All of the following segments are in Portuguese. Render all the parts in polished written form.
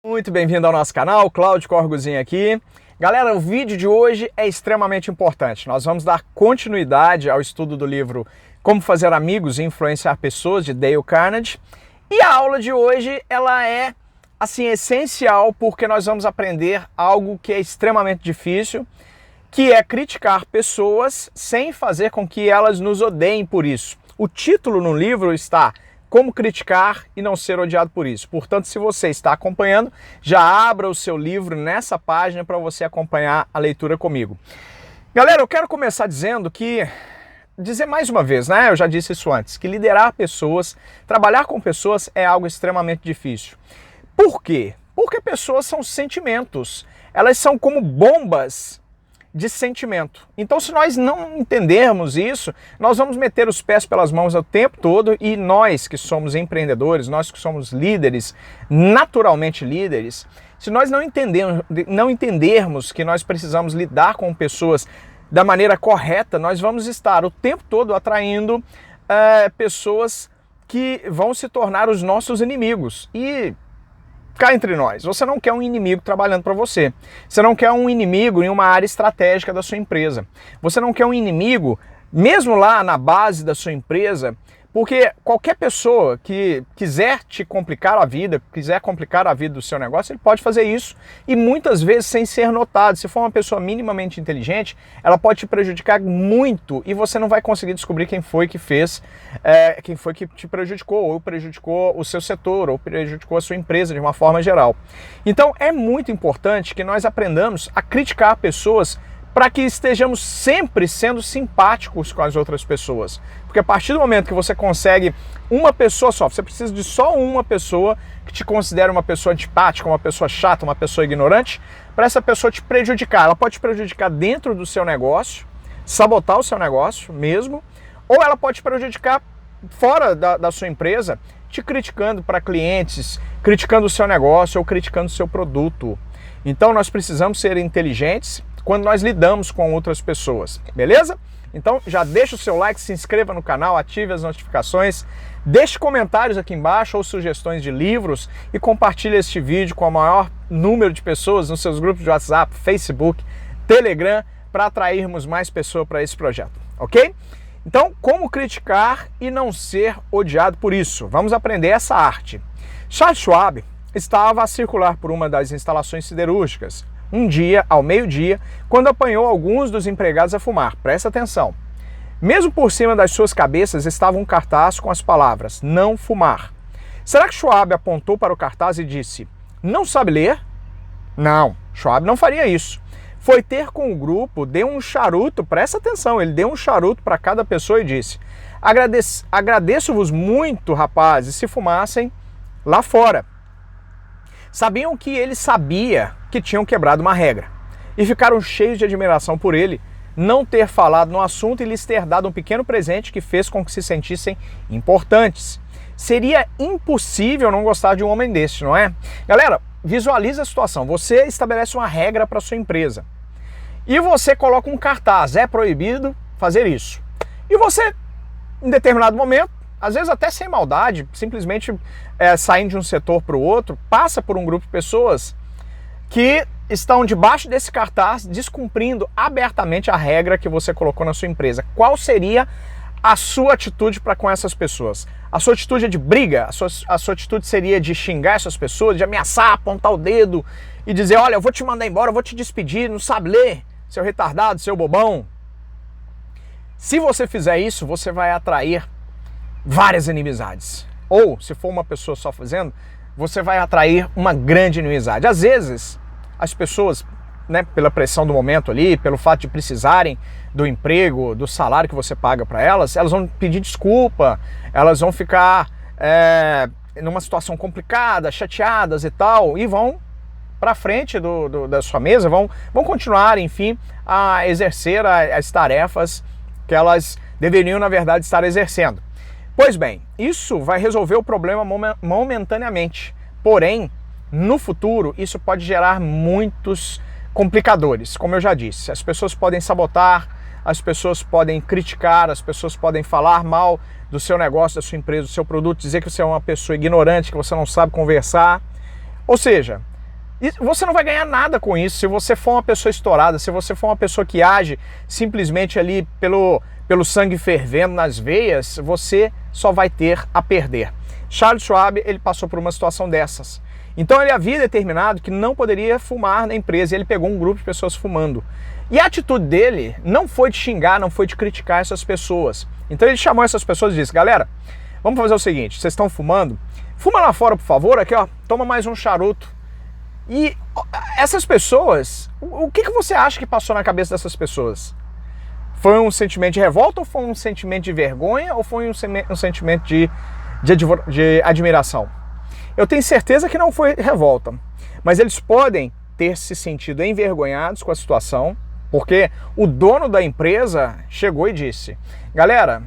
Muito bem-vindo ao nosso canal, Cláudio Corgozinho aqui. Galera, o vídeo de hoje é extremamente importante. Nós vamos dar continuidade ao estudo do livro Como Fazer Amigos e Influenciar Pessoas, de Dale Carnegie. E a aula de hoje, ela é, assim, essencial porque nós vamos aprender algo que é extremamente difícil, que é criticar pessoas sem fazer com que elas nos odeiem por isso. O título no livro está Como Criticar e Não Ser Odiado por Isso. Portanto, se você está acompanhando, já abra o seu livro nessa página para você acompanhar a leitura comigo. Galera, eu quero começar dizer mais uma vez, né? Eu já disse isso antes, que liderar pessoas, trabalhar com pessoas é algo extremamente difícil. Por quê? Porque pessoas são sentimentos. Elas são como bombas de sentimento. Então, se nós não entendermos isso, nós vamos meter os pés pelas mãos o tempo todo e nós que somos empreendedores, nós que somos líderes, naturalmente líderes, se nós não entendermos que nós precisamos lidar com pessoas da maneira correta, nós vamos estar o tempo todo atraindo pessoas que vão se tornar os nossos inimigos. E cá entre nós, você não quer um inimigo trabalhando para você. Você não quer um inimigo em uma área estratégica da sua empresa. Você não quer um inimigo, mesmo lá na base da sua empresa, porque qualquer pessoa que quiser te complicar a vida, quiser complicar a vida do seu negócio, ele pode fazer isso e muitas vezes sem ser notado. Se for uma pessoa minimamente inteligente, ela pode te prejudicar muito e você não vai conseguir descobrir quem foi que fez, quem foi que te prejudicou, ou prejudicou o seu setor, ou prejudicou a sua empresa de uma forma geral. Então é muito importante que nós aprendamos a criticar pessoas para que estejamos sempre sendo simpáticos com as outras pessoas. Porque a partir do momento que você consegue uma pessoa só, você precisa de só uma pessoa que te considere uma pessoa antipática, uma pessoa chata, uma pessoa ignorante, para essa pessoa te prejudicar. Ela pode te prejudicar dentro do seu negócio, sabotar o seu negócio mesmo, ou ela pode te prejudicar fora da sua empresa, te criticando para clientes, criticando o seu negócio ou criticando o seu produto. Então nós precisamos ser inteligentes quando nós lidamos com outras pessoas, beleza? Então já deixa o seu like, se inscreva no canal, ative as notificações, deixe comentários aqui embaixo ou sugestões de livros e compartilhe este vídeo com o maior número de pessoas nos seus grupos de WhatsApp, Facebook, Telegram, para atrairmos mais pessoas para esse projeto, ok? Então, como criticar e não ser odiado por isso? Vamos aprender essa arte. Charles Schwab estava a circular por uma das instalações siderúrgicas, um dia, ao meio-dia, quando apanhou alguns dos empregados a fumar. Presta atenção. Mesmo por cima das suas cabeças estava um cartaz com as palavras, não fumar. Será que Schwab apontou para o cartaz e disse, não sabe ler? Não, Schwab não faria isso. Foi ter com o grupo, deu um charuto, presta atenção, ele deu um charuto para cada pessoa e disse, agradeço-vos muito, rapazes, se fumassem lá fora. Sabiam que ele sabia que tinham quebrado uma regra e ficaram cheios de admiração por ele não ter falado no assunto e lhes ter dado um pequeno presente que fez com que se sentissem importantes. Seria impossível não gostar de um homem desse, não é? Galera, visualiza a situação. Você estabelece uma regra para sua empresa e você coloca um cartaz, é proibido fazer isso. E você, em determinado momento, às vezes até sem maldade, simplesmente saindo de um setor para o outro, passa por um grupo de pessoas que estão debaixo desse cartaz descumprindo abertamente a regra que você colocou na sua empresa. Qual seria a sua atitude para com essas pessoas? A sua atitude é de briga? A sua atitude seria de xingar essas pessoas, de ameaçar, apontar o dedo e dizer, olha, eu vou te mandar embora, eu vou te despedir, não sabe ler, seu retardado, seu bobão? Se você fizer isso, você vai atrair várias inimizades. Ou, se for uma pessoa só fazendo, você vai atrair uma grande inimizade. Às vezes, as pessoas, né, pela pressão do momento ali, pelo fato de precisarem do emprego, do salário que você paga para elas vão pedir desculpa, elas vão ficar numa situação complicada, chateadas e tal, e vão para frente da sua mesa, vão continuar, enfim, a exercer as tarefas que elas deveriam, na verdade, estar exercendo. Pois bem, isso vai resolver o problema momentaneamente, porém, no futuro, isso pode gerar muitos complicadores, como eu já disse. As pessoas podem sabotar, as pessoas podem criticar, as pessoas podem falar mal do seu negócio, da sua empresa, do seu produto, dizer que você é uma pessoa ignorante, que você não sabe conversar. Ou seja, E você não vai ganhar nada com isso se você for uma pessoa estourada, se você for uma pessoa que age simplesmente ali pelo sangue fervendo nas veias, você só vai ter a perder. Charles Schwab, ele passou por uma situação dessas. Então ele havia determinado que não poderia fumar na empresa e ele pegou um grupo de pessoas fumando. E a atitude dele não foi de xingar, não foi de criticar essas pessoas. Então ele chamou essas pessoas e disse: galera, vamos fazer o seguinte, vocês estão fumando? Fuma lá fora, por favor, aqui ó, toma mais um charuto. E essas pessoas, o que você acha que passou na cabeça dessas pessoas? Foi um sentimento de revolta ou foi um sentimento de vergonha ou foi um sentimento de admiração? Eu tenho certeza que não foi revolta, mas eles podem ter se sentido envergonhados com a situação, porque o dono da empresa chegou e disse: galera,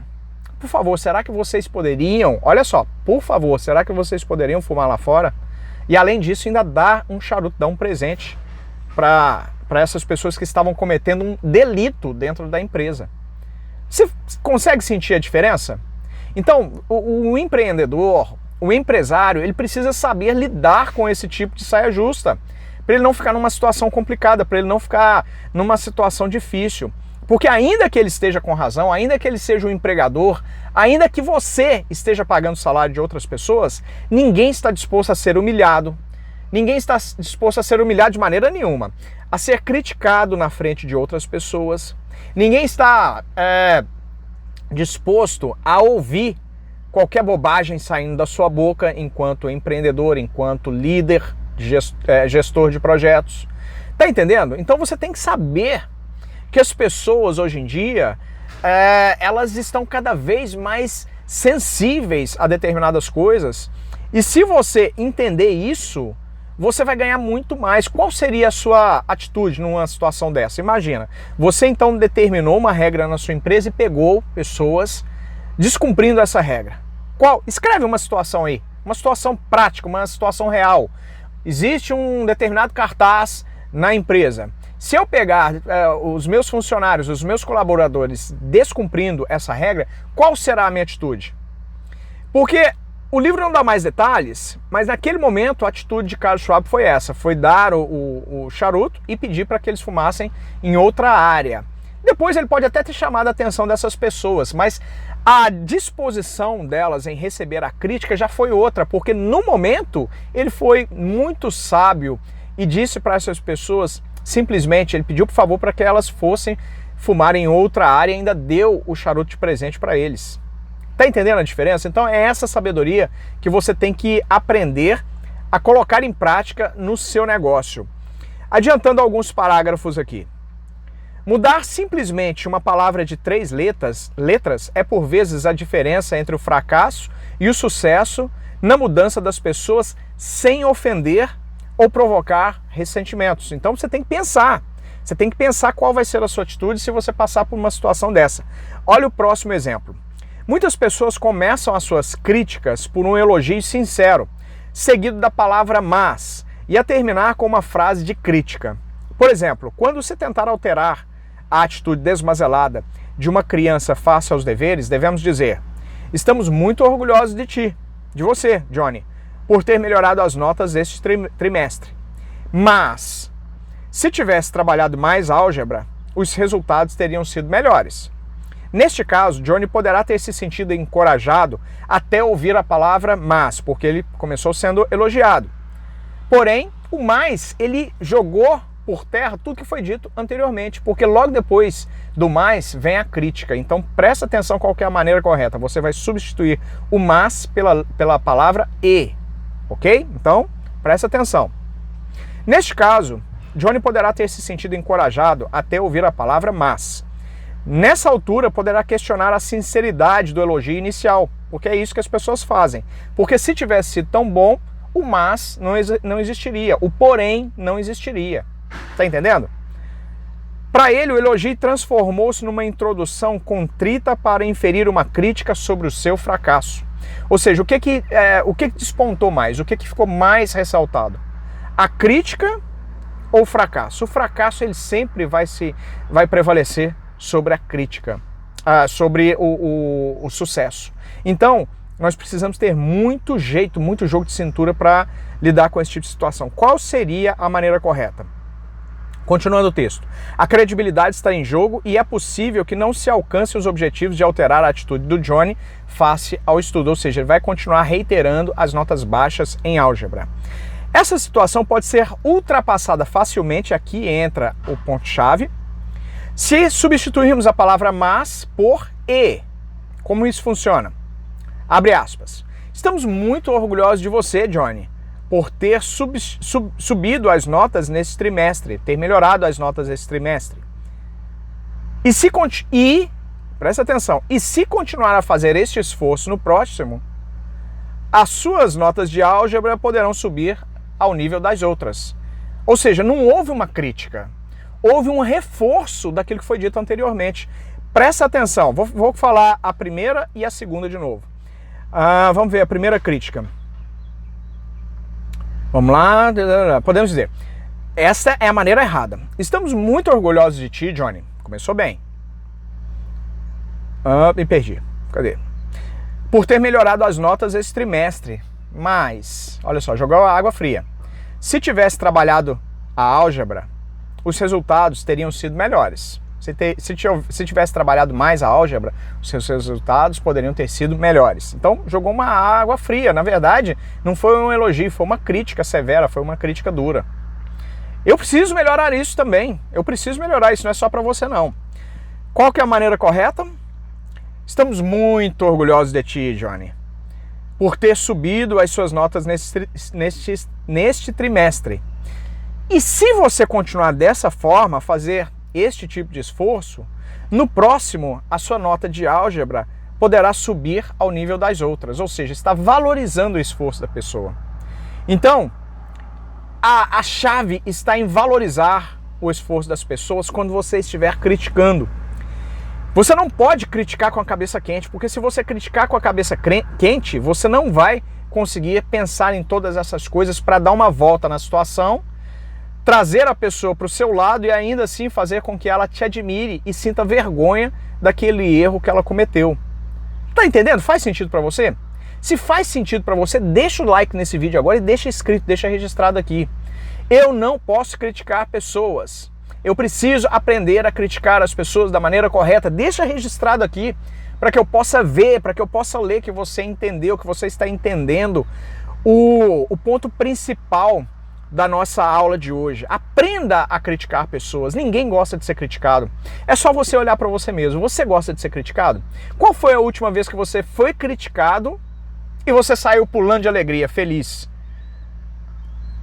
por favor, será que vocês poderiam, olha só, por favor, será que vocês poderiam fumar lá fora? E além disso, ainda dar um charuto, dar um presente para essas pessoas que estavam cometendo um delito dentro da empresa. Você consegue sentir a diferença? Então, o empreendedor, o empresário, ele precisa saber lidar com esse tipo de saia justa, para ele não ficar numa situação complicada, para ele não ficar numa situação difícil. Porque ainda que ele esteja com razão, ainda que ele seja um empregador, ainda que você esteja pagando o salário de outras pessoas, ninguém está disposto a ser humilhado. Ninguém está disposto a ser humilhado de maneira nenhuma, a ser criticado na frente de outras pessoas. Ninguém está disposto a ouvir qualquer bobagem saindo da sua boca enquanto empreendedor, enquanto líder, gestor de projetos. Tá entendendo? Então você tem que saber que as pessoas hoje em dia, elas estão cada vez mais sensíveis a determinadas coisas, e se você entender isso, você vai ganhar muito mais. Qual seria a sua atitude numa situação dessa? Imagina, você então determinou uma regra na sua empresa e pegou pessoas descumprindo essa regra. Escreve uma situação aí, uma situação prática, uma situação real. Existe um determinado cartaz na empresa. Se eu pegar os meus funcionários, os meus colaboradores descumprindo essa regra, qual será a minha atitude? Porque o livro não dá mais detalhes, mas naquele momento a atitude de Carlos Schwab foi essa, foi dar o charuto e pedir para que eles fumassem em outra área. Depois ele pode até ter chamado a atenção dessas pessoas, mas a disposição delas em receber a crítica já foi outra, porque no momento ele foi muito sábio e disse para essas pessoas, simplesmente, ele pediu por favor para que elas fossem fumar em outra área e ainda deu o charuto de presente para eles. Tá entendendo a diferença? Então é essa sabedoria que você tem que aprender a colocar em prática no seu negócio. Adiantando alguns parágrafos aqui. Mudar simplesmente uma palavra de 3 letras é por vezes a diferença entre o fracasso e o sucesso na mudança das pessoas sem ofender ou provocar ressentimentos. Então você tem que pensar. Você tem que pensar qual vai ser a sua atitude se você passar por uma situação dessa. Olha o próximo exemplo. Muitas pessoas começam as suas críticas por um elogio sincero, seguido da palavra mas, e a terminar com uma frase de crítica. Por exemplo, quando você tentar alterar a atitude desmazelada de uma criança face aos deveres, devemos dizer: estamos muito orgulhosos de ti, de você, Johnny, por ter melhorado as notas este trimestre. Mas, se tivesse trabalhado mais álgebra, os resultados teriam sido melhores. Neste caso, Johnny poderá ter se sentido encorajado até ouvir a palavra mas, porque ele começou sendo elogiado. Porém, o mais, ele jogou por terra tudo que foi dito anteriormente, porque logo depois do mais vem a crítica. Então presta atenção qual que é a maneira correta. Você vai substituir o mas pela palavra e, ok? Então, presta atenção. Neste caso, Johnny poderá ter se sentido encorajado até ouvir a palavra mas. Nessa altura, poderá questionar a sinceridade do elogio inicial, porque é isso que as pessoas fazem. Porque se tivesse sido tão bom, o mas não existiria, o porém não existiria. Tá entendendo? Para ele, o elogio transformou-se numa introdução contrita para inferir uma crítica sobre o seu fracasso. Ou seja, o que despontou mais? O que ficou mais ressaltado? A crítica ou o fracasso? O fracasso ele sempre vai prevalecer sobre a crítica, sobre o sucesso. Então, nós precisamos ter muito jeito, muito jogo de cintura para lidar com esse tipo de situação. Qual seria a maneira correta? Continuando o texto. A credibilidade está em jogo e é possível que não se alcance os objetivos de alterar a atitude do Johnny face ao estudo, ou seja, ele vai continuar reiterando as notas baixas em álgebra. Essa situação pode ser ultrapassada facilmente, aqui entra o ponto-chave, se substituirmos a palavra mas por e. Como isso funciona? Abre aspas. Estamos muito orgulhosos de você, Johnny, por ter subido as notas nesse trimestre, ter melhorado as notas nesse trimestre. Presta atenção, e se continuar a fazer este esforço no próximo, as suas notas de álgebra poderão subir ao nível das outras. Ou seja, não houve uma crítica, houve um reforço daquilo que foi dito anteriormente. Presta atenção, vou falar a primeira e a segunda de novo. Vamos ver a primeira crítica. Vamos lá, podemos dizer, essa é a maneira errada. Estamos muito orgulhosos de ti, Johnny. Começou bem. Me perdi. Cadê? Por ter melhorado as notas esse trimestre. Mas, olha só, jogou a água fria. Se tivesse trabalhado a álgebra, os resultados teriam sido melhores. Se tivesse trabalhado mais a álgebra, os seus resultados poderiam ter sido melhores. Então, jogou uma água fria. Na verdade, não foi um elogio, foi uma crítica severa, foi uma crítica dura. Eu preciso melhorar isso também. Eu preciso melhorar isso, não é só para você, não. Qual que é a maneira correta? Estamos muito orgulhosos de ti, Johnny, por ter subido as suas notas neste trimestre. E se você continuar dessa forma, fazer este tipo de esforço, no próximo a sua nota de álgebra poderá subir ao nível das outras, ou seja, está valorizando o esforço da pessoa. Então, a chave está em valorizar o esforço das pessoas quando você estiver criticando. Você não pode criticar com a cabeça quente, porque se você criticar com a cabeça quente, você não vai conseguir pensar em todas essas coisas para dar uma volta na situação, trazer a pessoa para o seu lado e ainda assim fazer com que ela te admire e sinta vergonha daquele erro que ela cometeu. Tá entendendo? Faz sentido para você? Se faz sentido para você, deixa o like nesse vídeo agora e deixa escrito, deixa registrado aqui. Eu não posso criticar pessoas. Eu preciso aprender a criticar as pessoas da maneira correta. Deixa registrado aqui para que eu possa ver, para que eu possa ler que você entendeu, que você está entendendo o ponto principal da nossa aula de hoje. Aprenda a criticar pessoas. Ninguém gosta de ser criticado. É só você olhar para você mesmo. Você gosta de ser criticado? Qual foi a última vez que você foi criticado e você saiu pulando de alegria, feliz?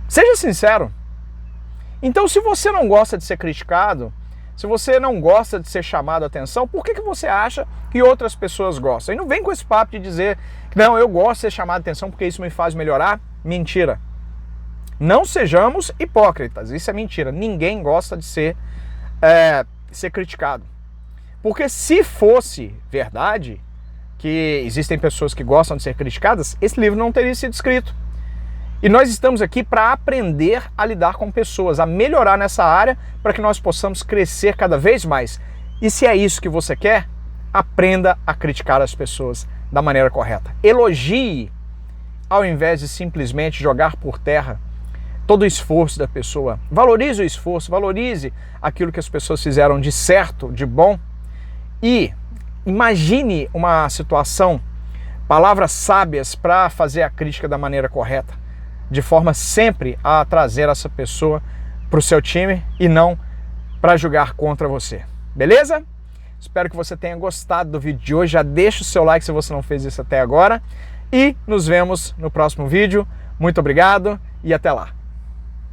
Seja sincero. Então, se você não gosta de ser criticado, se você não gosta de ser chamado a atenção, por que você acha que outras pessoas gostam? E não vem com esse papo de dizer que não, eu gosto de ser chamado a atenção porque isso me faz melhorar. Mentira. Não sejamos hipócritas, isso é mentira. Ninguém gosta de ser criticado. Porque se fosse verdade que existem pessoas que gostam de ser criticadas, esse livro não teria sido escrito. E nós estamos aqui para aprender a lidar com pessoas, a melhorar nessa área, para que nós possamos crescer cada vez mais. E se é isso que você quer, aprenda a criticar as pessoas da maneira correta. Elogie, ao invés de simplesmente jogar por terra todo o esforço da pessoa. Valorize o esforço, valorize aquilo que as pessoas fizeram de certo, de bom. E imagine uma situação, palavras sábias para fazer a crítica da maneira correta, de forma sempre a trazer essa pessoa para o seu time e não para julgar contra você. Beleza? Espero que você tenha gostado do vídeo de hoje. Já deixa o seu like se você não fez isso até agora. E nos vemos no próximo vídeo. Muito obrigado e até lá.